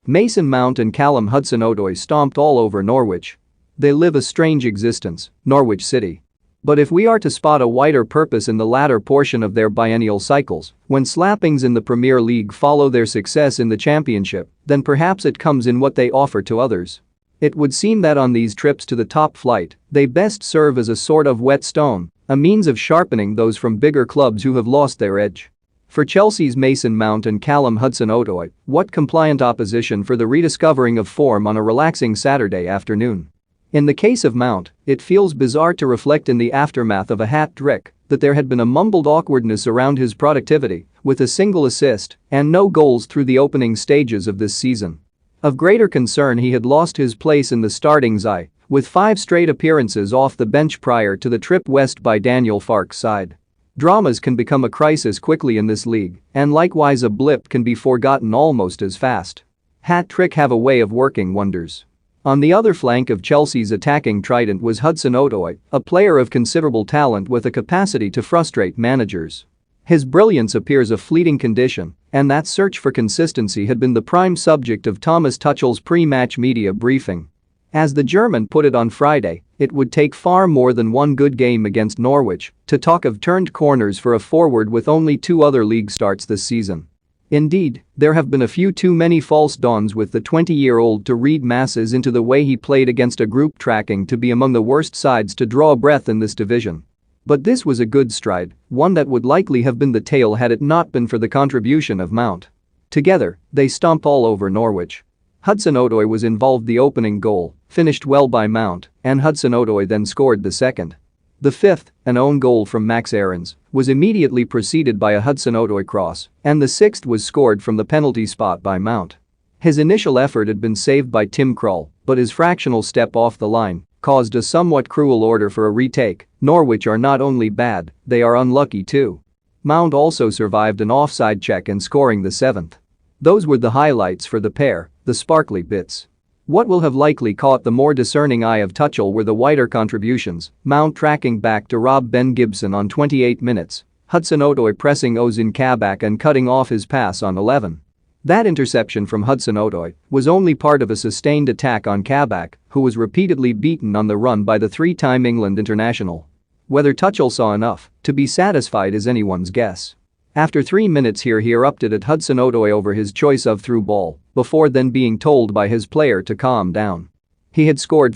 Mason Mount and Callum Hudson-Odoi stomped all over Norwich. They live a strange existence, Norwich City. But if we are to spot a wider purpose in the latter portion of their biennial cycles, when slappings in the Premier League follow their success in the Championship, then perhaps it comes in what they offer to others. It would seem that on these trips to the top flight, they best serve as a sort of whetstone, a means of sharpening those from bigger clubs who have lost their edge. For Chelsea's Mason Mount and Callum Hudson-Odoi, what compliant opposition for the rediscovering of form on a relaxing Saturday afternoon? In the case of Mount, it feels bizarre to reflect in the aftermath of a hat-trick that there had been a mumbled awkwardness around his productivity, with a single assist and no goals through the opening stages of this season. Of greater concern, he had lost his place in the starting side, with 5 straight appearances off the bench prior to the trip west by Daniel Farke's side. Dramas can become a crisis quickly in this league, and likewise a blip can be forgotten almost as fast. Hat-trick have a way of working wonders. On the other flank of Chelsea's attacking trident was Hudson-Odoi, a player of considerable talent with a capacity to frustrate managers. His brilliance appears a fleeting condition, and that search for consistency had been the prime subject of Thomas Tuchel's pre-match media briefing. As the German put it on Friday, it would take far more than one good game against Norwich to talk of turned corners for a forward with only 2 other league starts this season. Indeed, there have been a few too many false dawns with the 20-year-old to read masses into the way he played against a group tracking to be among the worst sides to draw a breath in this division. But this was a good stride, one that would likely have been the tale had it not been for the contribution of Mount. Together, they stomp all over Norwich. Hudson-Odoi was involved the opening goal, finished well by Mount, and Hudson-Odoi then scored the second. The fifth, an own goal from Max Aarons, was immediately preceded by a Hudson-Odoi cross, and the sixth was scored from the penalty spot by Mount. His initial effort had been saved by Tim Krul, but his fractional step off the line caused a somewhat cruel order for a retake. Norwich are not only bad, they are unlucky too. Mount also survived an offside check in scoring the seventh. Those were the highlights for the pair, the sparkly bits. What will have likely caught the more discerning eye of Tuchel were the wider contributions, Mount tracking back to rob Ben Gibson on 28 minutes, Hudson-Odoi pressing Ozan Kabak and cutting off his pass on 11. That interception from Hudson-Odoi was only part of a sustained attack on Kabak, who was repeatedly beaten on the run by the 3-time England international. Whether Tuchel saw enough to be satisfied is anyone's guess. After 3 minutes he erupted at Hudson-Odoi over his choice of through ball, before then being told by his player to calm down. He had scored